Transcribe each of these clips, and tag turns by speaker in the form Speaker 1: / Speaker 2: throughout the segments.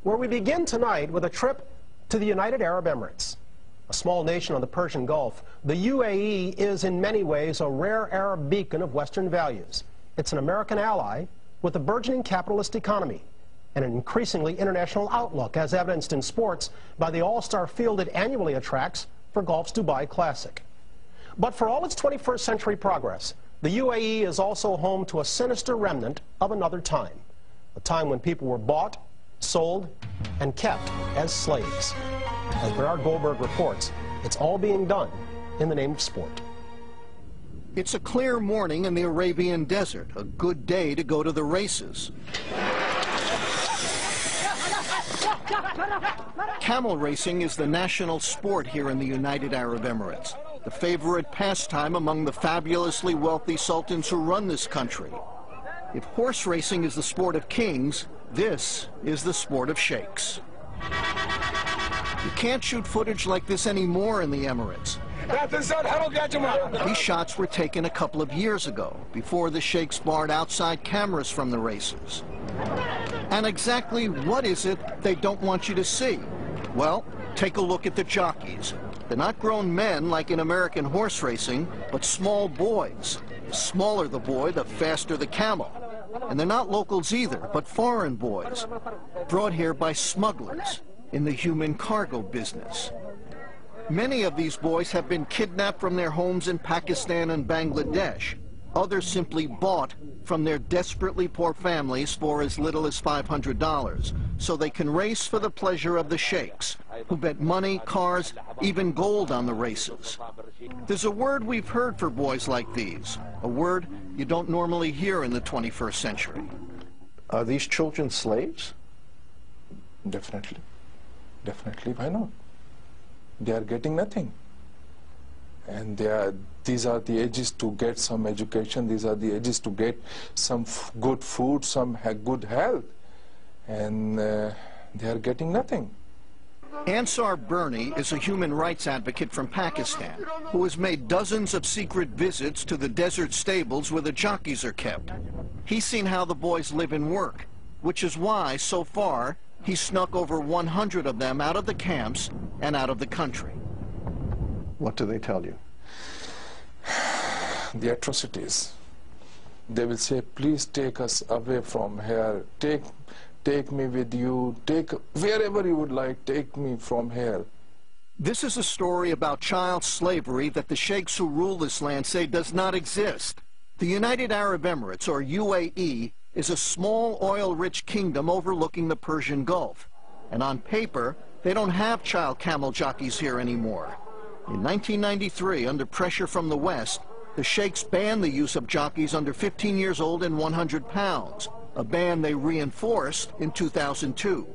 Speaker 1: where we begin tonight with a trip to the United Arab Emirates. A small nation on the Persian Gulf, the UAE is in many ways a rare Arab beacon of Western values. It's an American ally with a burgeoning capitalist economy and an increasingly international outlook, as evidenced in sports by the all-star field it annually attracts for golf's Dubai Classic. But for all its 21st century progress, the UAE is also home to a sinister remnant of another time, a time when people were bought, sold, and kept as slaves. As Bernard Goldberg reports, it's all being done in the name of sport.
Speaker 2: It's a clear morning in the Arabian desert, a good day to go to the races. Camel racing is the national sport here in the United Arab Emirates, the favorite pastime among the fabulously wealthy sultans who run this country. If horse racing is the sport of kings, this is the sport of sheikhs. You can't shoot footage like this anymore in the Emirates. These shots were taken a couple of years ago, before the sheikhs barred outside cameras from the races. And exactly what is it they don't want you to see? Well, take a look at the jockeys. They're not grown men like in American horse racing, but small boys. The smaller the boy, the faster the camel. And they're not locals either, but foreign boys, brought here by smugglers in the human cargo business. Many of these boys have been kidnapped from their homes in Pakistan and Bangladesh. Others simply bought from their desperately poor families for as little as $500, so they can race for the pleasure of the sheikhs, who bet money, cars, even gold on the races. There's a word we've heard for boys like these, a word you don't normally hear in the 21st century.
Speaker 3: Are these children slaves? Definitely. Definitely, why not? They are getting nothing. And these are the ages to get some education, these are the ages to get some good food, some good health. And they are getting nothing.
Speaker 2: Ansar Bernie is a human rights advocate from Pakistan who has made dozens of secret visits to the desert stables where the jockeys are kept. He's seen how the boys live and work, which is why, so far, he snuck over 100 of them out of the camps and out of the country.
Speaker 3: What do they tell you? The atrocities. They will say, please take us away from here. Take me with you. Take wherever you would like. Take me from here.
Speaker 2: This is a story about child slavery that the sheikhs who rule this land say does not exist. The United Arab Emirates, or UAE, is a small oil-rich kingdom overlooking the Persian Gulf. And on paper, they don't have child camel jockeys here anymore. In 1993, under pressure from the West, the sheikhs banned the use of jockeys under 15 years old and 100 pounds, a ban they reinforced in 2002.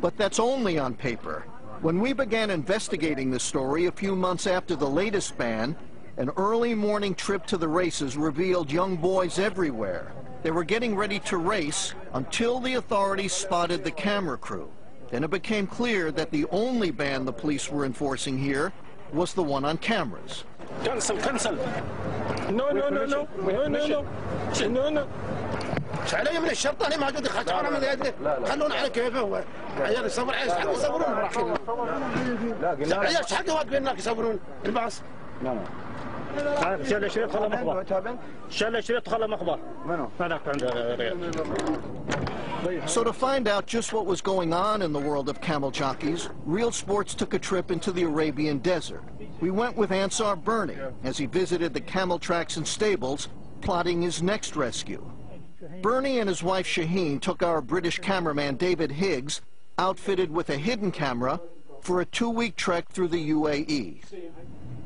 Speaker 2: But that's only on paper. When we began investigating the story a few months after the latest ban, an early morning trip to the races revealed young boys everywhere. They were getting ready to race until the authorities spotted the camera crew. Then it became clear that the only ban the police were enforcing here was the one on cameras.
Speaker 4: Cancel. No. علي من الشرطة أنا ما قد دخلت أنا من يدي خلونا على كيفه هو عيال يصبر عايز حق يصبرون لا عيال حق واقفين هناك يصبرون الباص شال شريط خلى مخبر شال شريط خلى مخبر هناك عند
Speaker 2: So to find out just what was going on in the world of camel jockeys, Real Sports took a trip into the Arabian desert. We went with Ansar Bernie as he visited the camel tracks and stables, plotting his next rescue. Bernie and his wife Shaheen took our British cameraman David Higgs, outfitted with a hidden camera, for a 2-week trek through the UAE.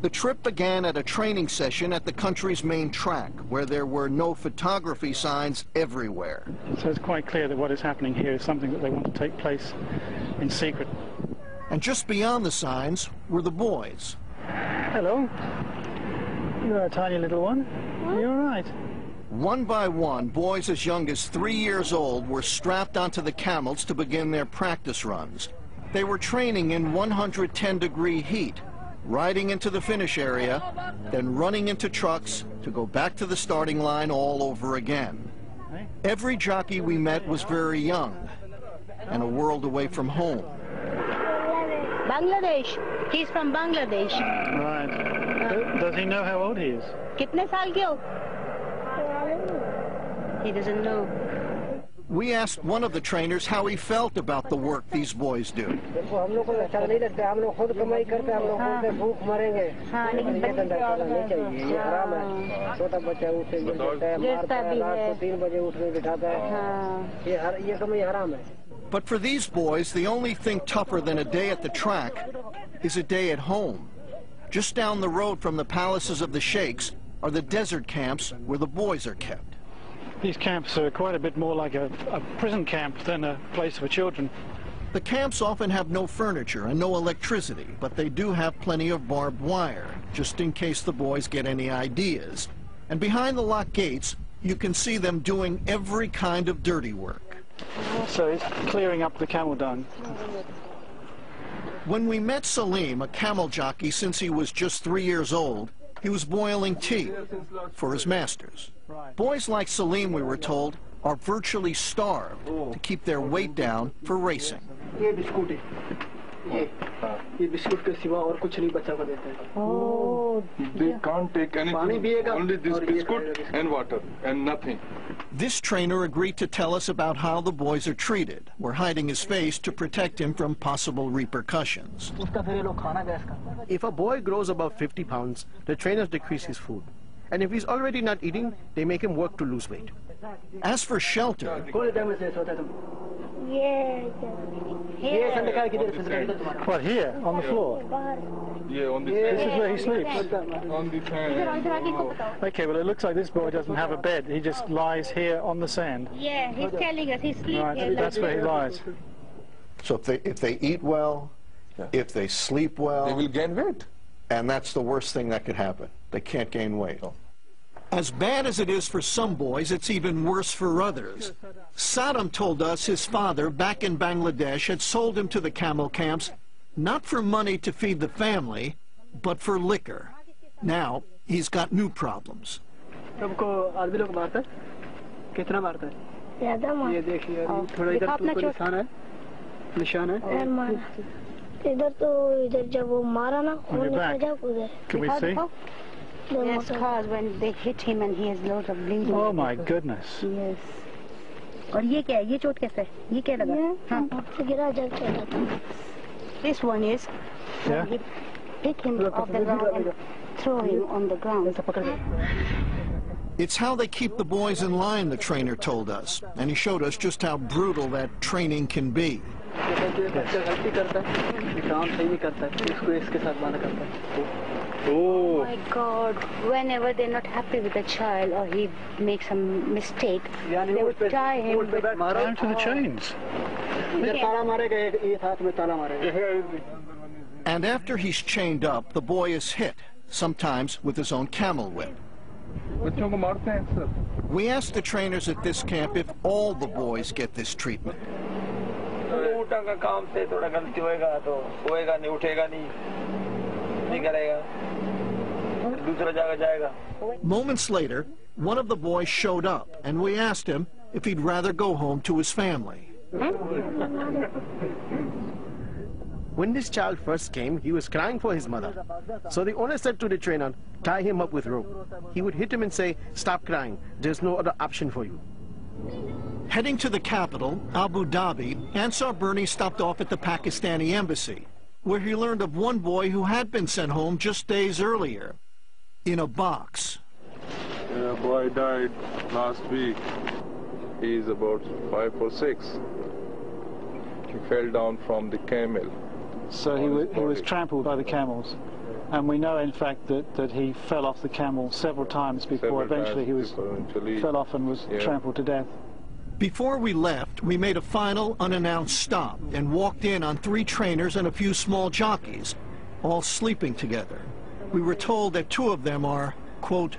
Speaker 2: The trip began at a training session at the country's main track, where there were no photography signs everywhere.
Speaker 5: So it's quite clear that what is happening here is something that they want to take place in secret.
Speaker 2: And just beyond the signs were the boys.
Speaker 5: Hello. You're a tiny little one. You're all right.
Speaker 2: One by one, boys as young as 3 years old were strapped onto the camels to begin their practice runs. They were training in 110-degree heat, riding into the finish area, then running into trucks to go back to the starting line all over again. Every jockey we met was very young. and a world away from home.
Speaker 6: Bangladesh. He's from Bangladesh.
Speaker 5: Right. Does he know how old he is?
Speaker 6: कितने साल के हो? He doesn't know.
Speaker 2: We asked one of the trainers how he felt about the work these boys do. But for these boys, the only thing tougher than a day at the track is a day at home. Just down the road from the palaces of the sheikhs are the desert camps where the boys are kept.
Speaker 5: These camps are quite a bit more like a prison camp than a place for children.
Speaker 2: The camps often have no furniture and no electricity, but they do have plenty of barbed wire, just in case the boys get any ideas. And behind the locked gates, you can see them doing every kind of dirty work.
Speaker 5: So he's clearing up the camel dung.
Speaker 2: When we met Salim, a camel jockey since he was just 3 years old, he was boiling tea for his masters. Boys like Salim, we were told, are virtually starved to keep their weight down for racing.
Speaker 6: Oh.
Speaker 3: They can't take anything, only this biscuit and water and nothing.
Speaker 2: This trainer agreed to tell us about how the boys are treated. We're hiding his face to protect him from possible repercussions.
Speaker 7: If a boy grows above 50 pounds, the trainers decrease his food. And if he's already not eating, they make him work to lose weight.
Speaker 2: As for shelter,
Speaker 5: What, here, on the floor?
Speaker 3: Yeah, on the
Speaker 5: This is where he sleeps?
Speaker 3: on the fan.
Speaker 5: Okay, well, it looks like this boy doesn't have a bed. He just lies here on the sand.
Speaker 6: Yeah, he's telling us he sleeps here.
Speaker 5: Right, that's where he lies.
Speaker 2: so if they eat well, if they sleep well,
Speaker 3: They will gain weight.
Speaker 2: and that's the worst thing that could happen. They can't gain weight. As bad as it is for some boys, it's even worse for others. Saddam told us his father, back in Bangladesh, had sold him to the camel camps, not for money to feed the family, but for liquor. Now, he's got new problems.
Speaker 5: Can we see?
Speaker 6: Yes, cause when they hit him and he has loads of bleeding.
Speaker 5: Oh my goodness.
Speaker 6: Yes. और ये क्या है? ये चोट कैसे? ये क्या लगा? हाँ. This one is
Speaker 5: Yeah.
Speaker 6: he pick him off the ground and throw him on the ground.
Speaker 2: It's how they keep the boys in line, the trainer told us, and he showed us just how brutal that training can be.
Speaker 6: Oh my God! Whenever they're not happy with a child or he makes a mistake, they would tie him with
Speaker 5: Down to the chains.
Speaker 2: And after he's chained up, the boy is hit, sometimes with his own camel whip. We asked the trainers at this camp if all the boys get this treatment. Moments later, one of the boys showed up, and we asked him if he'd rather go home to his family.
Speaker 7: When this child first came, he was crying for his mother. So the owner said to the trainer, tie him up with rope. He would hit him and say, stop crying. There's no other option for you.
Speaker 2: Heading to the capital, Abu Dhabi, Ansar Bernie stopped off at the Pakistani embassy, where he learned of one boy who had been sent home just days earlier, in a box.
Speaker 3: A boy died last week. He's about 5 or 6. He fell down from the camel.
Speaker 5: So he was trampled by the camels. And we know, in fact, that he fell off the camel several times before eventually he fell off and was trampled to death.
Speaker 2: Before we left, we made a final unannounced stop and walked in on 3 trainers and a few small jockeys, all sleeping together. We were told that 2 of them are, quote,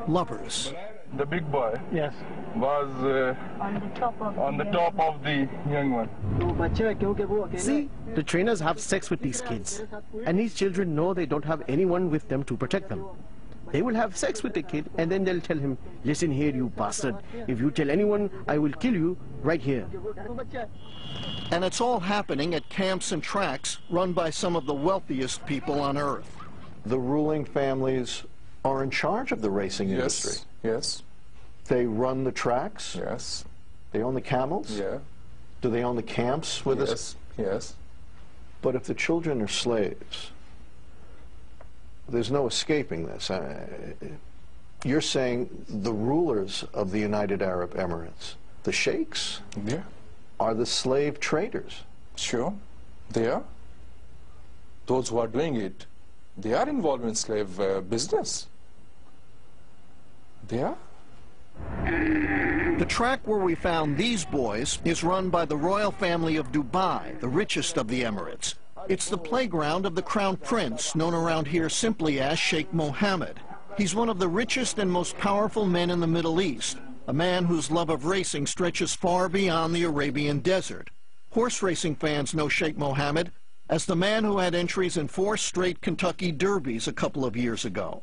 Speaker 2: lovers.
Speaker 3: The big boy
Speaker 5: Yes.
Speaker 3: was
Speaker 6: on the
Speaker 3: top of the young one.
Speaker 7: See, the trainers have sex with these kids. And these children know they don't have anyone with them to protect them. They will have sex with the kid, and then they'll tell him, listen here, you bastard. If you tell anyone, I will kill you right here.
Speaker 2: And it's all happening at camps and tracks run by some of the wealthiest people on earth.
Speaker 8: The ruling families are in charge of the racing industry.
Speaker 3: Yes.
Speaker 8: They run the tracks.
Speaker 3: Yes.
Speaker 8: They own the camels.
Speaker 3: Yeah.
Speaker 8: Do they own the camps with us?
Speaker 3: Yes.
Speaker 8: But if the children are slaves, there's no escaping this. You're saying the rulers of the United Arab Emirates, the sheikhs, are the slave traders.
Speaker 3: Sure, they are. Those who are doing it, they are involved in slave business. They are.
Speaker 2: The track where we found these boys is run by the royal family of Dubai, the richest of the Emirates. It's the playground of the Crown Prince, known around here simply as Sheikh Mohammed. He's one of the richest and most powerful men in the Middle East, a man whose love of racing stretches far beyond the Arabian desert. Horse racing fans know Sheikh Mohammed as the man who had entries in 4 straight Kentucky Derbies a couple of years ago.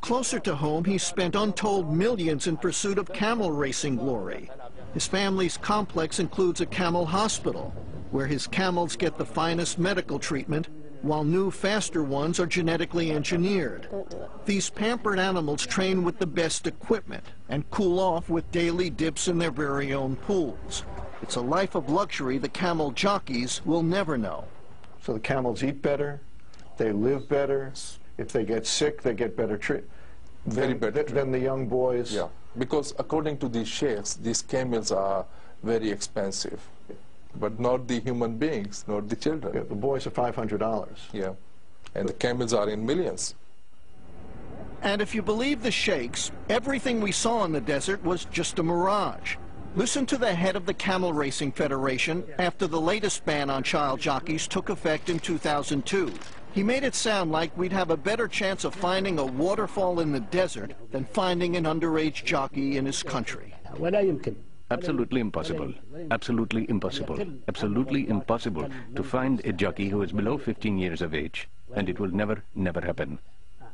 Speaker 2: Closer to home, he spent untold millions in pursuit of camel racing glory. His family's complex includes a camel hospital, where his camels get the finest medical treatment, while new, faster ones are genetically engineered. These pampered animals train with the best equipment and cool off with daily dips in their very own pools. It's a life of luxury the camel jockeys will never know.
Speaker 8: So the camels eat better, they live better. If they get sick, they get better treatment.
Speaker 3: Very better
Speaker 8: than the young boys.
Speaker 3: Yeah, because according to these sheikhs, these camels are very expensive. But not the human beings, not the children.
Speaker 8: Yeah, the boys are $500.
Speaker 3: Yeah, and the camels are in millions.
Speaker 2: And if you believe the sheikhs, everything we saw in the desert was just a mirage. Listen to the head of the Camel Racing Federation after the latest ban on child jockeys took effect in 2002. He made it sound like we'd have a better chance of finding a waterfall in the desert than finding an underage jockey in his country.
Speaker 9: Absolutely impossible. Absolutely impossible. Absolutely impossible to find a jockey who is below 15 years of age, and it will never, never happen.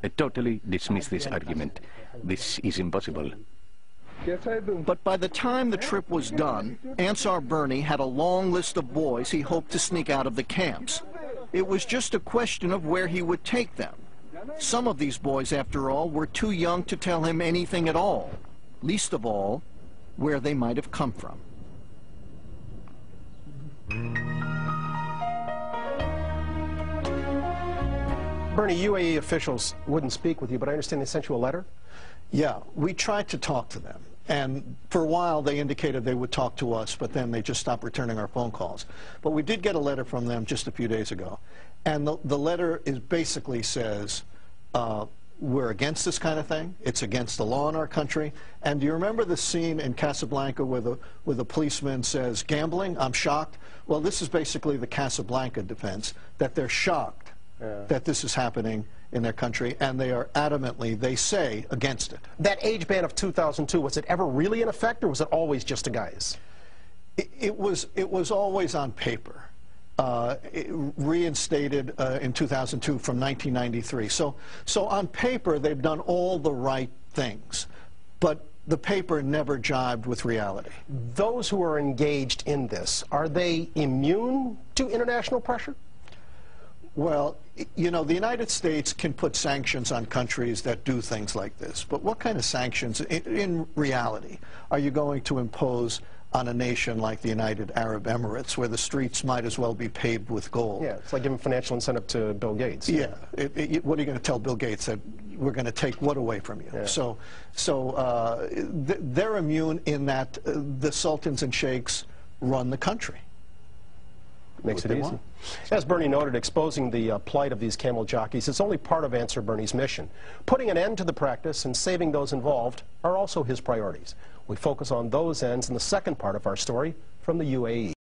Speaker 9: I totally dismiss this argument. This is impossible.
Speaker 2: But by the time the trip was done, Ansar Birney had a long list of boys he hoped to sneak out of the camps. It was just a question of where he would take them. Some of these boys, after all, were too young to tell him anything at all, least of all, where they might have come from.
Speaker 1: Bernie, UAE officials wouldn't speak with you, but I understand they sent you a letter?
Speaker 8: Yeah, we tried to talk to them. And for a while, they indicated they would talk to us, but then they just stopped returning our phone calls. But we did get a letter from them just a few days ago. And the letter basically says, we're against this kind of thing. It's against the law in our country. And do you remember the scene in Casablanca where the policeman says, gambling? I'm shocked. Well, this is basically the Casablanca defense, that they're shocked that this is happening in their country, and they are adamantly, they say, against it.
Speaker 1: That age ban of 2002, was it ever really in effect, or was it always just a guise?
Speaker 8: It was always on paper. Reinstated in 2002 from 1993. So on paper, they've done all the right things, but the paper never jibed with reality.
Speaker 1: Those who are engaged in this, are they immune to international pressure?
Speaker 8: Well, you know, the United States can put sanctions on countries that do things like this, but what kind of sanctions, in reality, are you going to impose on a nation like the United Arab Emirates, where the streets might as well be paved with gold?
Speaker 1: Yeah, it's like giving financial incentive to Bill Gates.
Speaker 8: Yeah. What are you going to tell Bill Gates, that we're going to take what away from you? Yeah. They're immune in that the sultans and sheikhs run the country.
Speaker 1: Makes it easy. As Bernie noted, exposing the plight of these camel jockeys is only part of Ansar Birney's mission. Putting an end to the practice and saving those involved are also his priorities. We focus on those ends in the second part of our story from the UAE.